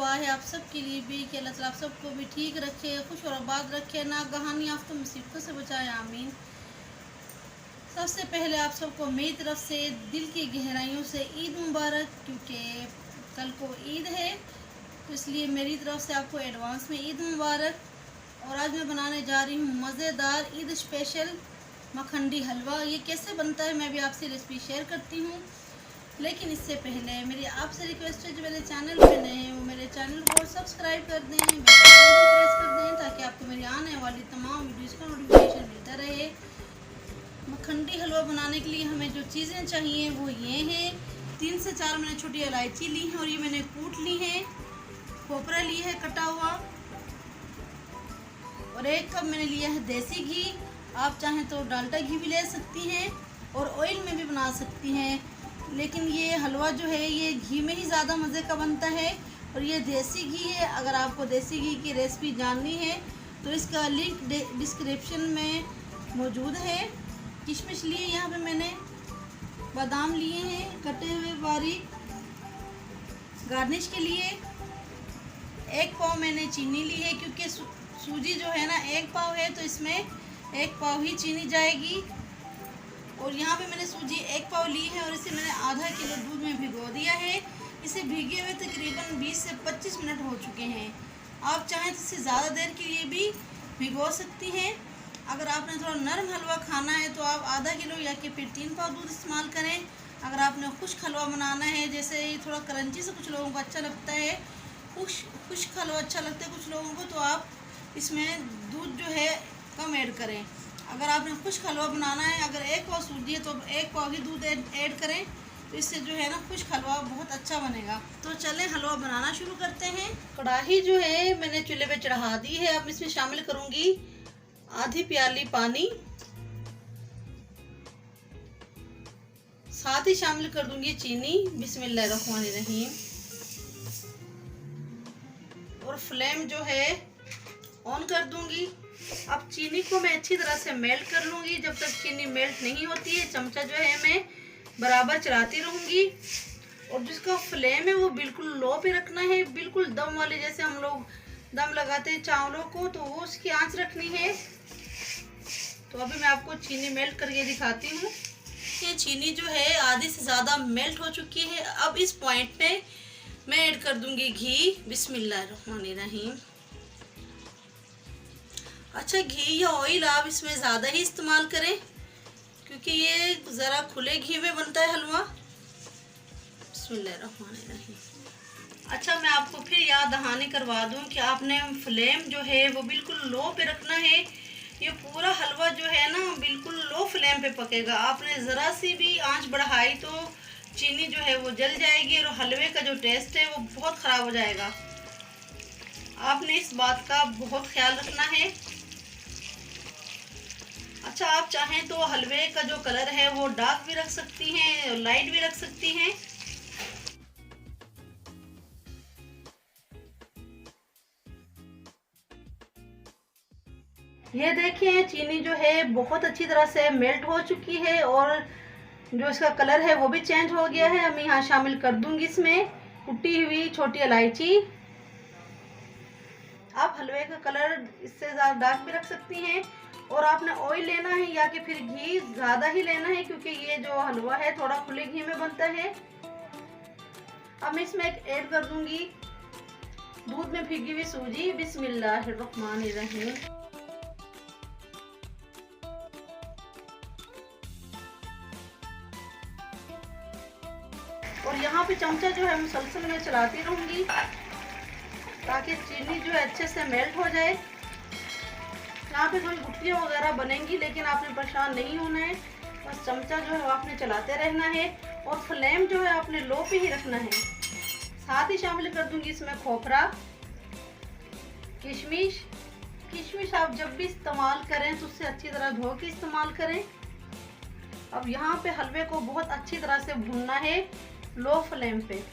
दुआ है आप सब के लिए भी कि अल्लाह ताला आप सबको भी ठीक रखे, खुश और आबाद रखे, ना गहानी आफतों मुसीबतों से बचाए, आमीन। सबसे पहले आप सबको मेरी तरफ से दिल की गहराइयों से ईद मुबारक, क्योंकि कल को ईद है तो इसलिए मेरी तरफ से आपको एडवांस में ईद मुबारक। और आज मैं बनाने जा रही हूँ मज़ेदार ईद स्पेशल मखंडी हलवा। ये कैसे बनता है मैं भी आपसे रेसिपी शेयर करती हूँ, लेकिन इससे पहले मेरी आपसे रिक्वेस्ट है जो मेरे चैनल पे नए हैं वो मेरे चैनल को सब्सक्राइब कर दें, बेल आइकन को प्रेस कर दें ताकि आपको मेरी आने वाली तमाम वीडियोज़ का नोटिफिकेशन मिलता रहे। मखंडी हलवा बनाने के लिए हमें जो चीज़ें चाहिए वो ये हैं। 3 से 4 मैंने छोटी इलायची ली है और ये मैंने कूट ली है। खोपरा लिया है कटा हुआ, और 1 कप मैंने लिया है देसी घी। आप चाहें तो डालडा घी भी ले सकती हैं और ऑयल में भी बना सकती हैं, लेकिन ये हलवा जो है ये घी में ही ज़्यादा मज़े का बनता है और ये देसी घी है। अगर आपको देसी घी की रेसिपी जाननी है तो इसका लिंक डिस्क्रिप्शन में मौजूद है। किशमिश लिए यहाँ पे मैंने, बादाम लिए हैं कटे हुए बारीक। गार्निश के लिए 1 पाव मैंने चीनी ली है, क्योंकि सूजी जो है ना 1 पाव है तो इसमें 1 पाव ही चीनी जाएगी। और यहाँ पे मैंने सूजी 1 पाव ली है और इसे मैंने आधा किलो दूध में भिगो दिया है। इसे भीगे हुए तकरीबन 20 से 25 मिनट हो चुके हैं। आप चाहें तो इसे ज़्यादा देर के लिए भी भिगो सकती हैं। अगर आपने थोड़ा नरम हलवा खाना है तो आप आधा किलो या कि फिर 3 पाव दूध इस्तेमाल करें। अगर आपने खुश्क हलवा बनाना है, जैसे थोड़ा क्रंची से कुछ लोगों को अच्छा लगता है, खुश्क हलवा अच्छा लगता है कुछ लोगों को, तो आप इसमें दूध जो है कम ऐड करें। अगर आपने खुश्क हलवा बनाना है, अगर 1 पाव सूजी है तो 1 पाव ही दूध ऐड करें, तो इससे जो है ना खुश्क हलवा बहुत अच्छा बनेगा। तो चलें हलवा बनाना शुरू करते हैं। कढ़ाई जो है मैंने चूल्हे पे चढ़ा दी है। अब इसमें शामिल करूंगी आधी प्याली पानी, साथ ही शामिल कर दूंगी चीनी। बिस्मिल्लाहिर्रहमानिर्रहीम। और फ्लेम जो है ऑन कर दूंगी। अब चीनी को मैं अच्छी तरह से मेल्ट कर लूँगी। जब तक चीनी मेल्ट नहीं होती है चमचा जो है मैं बराबर चलाती रहूँगी। और जिसका फ्लेम है वो बिल्कुल लो पे रखना है, बिल्कुल दम वाले, जैसे हम लोग दम लगाते हैं चावलों को, तो वो उसकी आंच रखनी है। तो अभी मैं आपको चीनी मेल्ट करके दिखाती हूँ। ये चीनी जो है आधी से ज़्यादा मेल्ट हो चुकी है। अब इस पॉइंट पे मैं ऐड कर दूँगी घी। बिस्मिल्लाहिर्रहमानिर्रहीम। अच्छा, घी या ऑयल आप इसमें ज़्यादा ही इस्तेमाल करें, क्योंकि ये ज़रा खुले घी में बनता है हलवा। बिस्मिल्लाहिर्रहमानिर्रहीम। अच्छा, मैं आपको फिर याद दहानी करवा दूं कि आपने फ्लेम जो है वो बिल्कुल लो पे रखना है। ये पूरा हलवा जो है ना बिल्कुल लो फ्लेम पे पकेगा। आपने ज़रा सी भी आंच बढ़ाई तो चीनी जो है वो जल जाएगी और हलवे का जो टेस्ट है वो बहुत ख़राब हो जाएगा। आपने इस बात का बहुत ख्याल रखना है। अच्छा, आप चाहें तो हलवे का जो कलर है वो डार्क भी रख सकती हैं, लाइट भी रख सकती हैं। ये देखिए चीनी जो है बहुत अच्छी तरह से मेल्ट हो चुकी है और जो इसका कलर है वो भी चेंज हो गया है। मैं यहाँ शामिल कर दूंगी इसमें कुटी हुई छोटी इलायची। आप हलवे का कलर इससे ज़्यादा डार्क भी रख सकती हैं। और आपने ऑयल लेना है या कि फिर घी ज़्यादा ही लेना है, क्योंकि ये जो हलवा है थोड़ा खुले घी में बनता है। अब मैं इसमें ऐड कर दूंगी दूध में भिगी हुई सूजी। बिस्मिल्लाहिर्रहमानिर्रहीम। और यहाँ पे चमचा जो है मुसलसल में चलाती रहूंगी ताकि चीनी जो है अच्छे से मेल्ट हो जाए। यहाँ पे थोड़ी गुठलियाँ वगैरह बनेंगी, लेकिन आपने परेशान नहीं होना है। बस चमचा जो है वो आपने चलाते रहना है और फ्लेम जो है आपने लो पे ही रखना है। साथ ही शामिल कर दूंगी इसमें खोपरा, किशमिश। किशमिश आप जब भी इस्तेमाल करें तो उससे अच्छी तरह धो के इस्तेमाल करें। अब यहाँ पे हलवे को बहुत अच्छी तरह से भूनना है लो फ्लेम पे।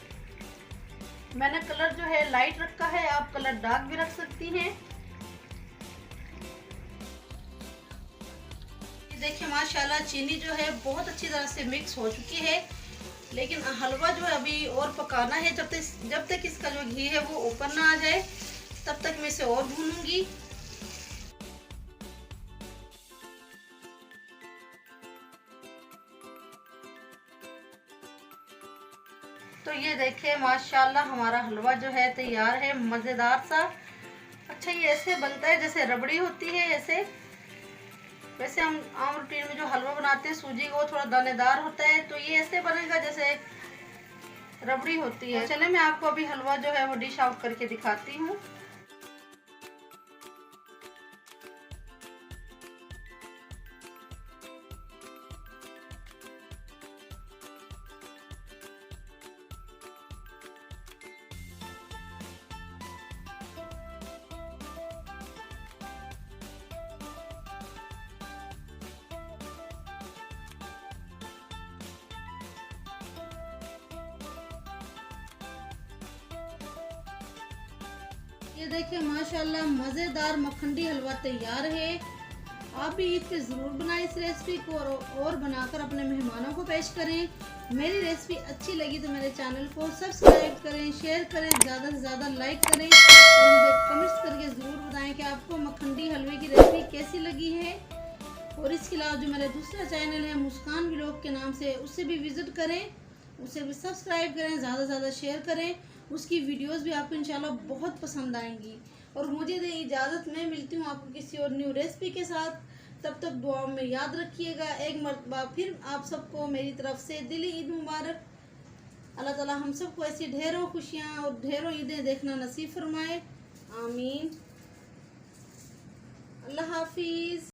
मैंने कलर जो है लाइट रखा है, आप कलर डार्क भी रख सकती हैं। देखिए माशाल्लाह चीनी जो है बहुत अच्छी तरह से मिक्स हो चुकी है। लेकिन हलवा जो है अभी और पकाना है। जब तक इसका जो घी है वो ऊपर ना आ जाए तब तक मैं इसे और भूनूंगी। तो ये देखिए माशाल्लाह हमारा हलवा जो है तैयार है, मज़ेदार सा। अच्छा ये ऐसे बनता है जैसे रबड़ी होती है ऐसे। वैसे हम आम रूटीन में जो हलवा बनाते हैं सूजी का वो थोड़ा दानेदार होता है, तो ये ऐसे बनेगा जैसे रबड़ी होती है। चले मैं आपको अभी हलवा जो है वो डिश आउट करके दिखाती हूँ। ये देखिए माशाल्लाह मज़ेदार मखंडी हलवा तैयार है। आप भी ईद पे ज़रूर बनाएं इस रेसिपी को और बनाकर अपने मेहमानों को पेश करें। मेरी रेसिपी अच्छी लगी तो मेरे चैनल को सब्सक्राइब करें, शेयर करें, ज़्यादा से ज़्यादा लाइक करें और मुझे कमेंट्स करके ज़रूर बताएं कि आपको मखंडी हलवे की रेसिपी कैसी लगी है। और इसके अलावा जो मेरा दूसरा चैनल है मुस्कान व्लॉग के नाम से, उससे भी विज़िट करें, उसे भी सब्सक्राइब करें, ज़्यादा से ज़्यादा शेयर करें। उसकी वीडियोस भी आपको इंशाल्लाह बहुत पसंद आएंगी। और मुझे दे इजाज़त, मैं मिलती हूँ आपको किसी और न्यू रेसिपी के साथ। तब तक दुआ में याद रखिएगा। एक मरतबा फिर आप सबको मेरी तरफ से दिली ईद मुबारक। अल्लाह ताला हम सबको ऐसी ढेरों खुशियाँ और ढेरों ईदें देखना नसीब फरमाए। आमीन। अल्लाह हाफिज़।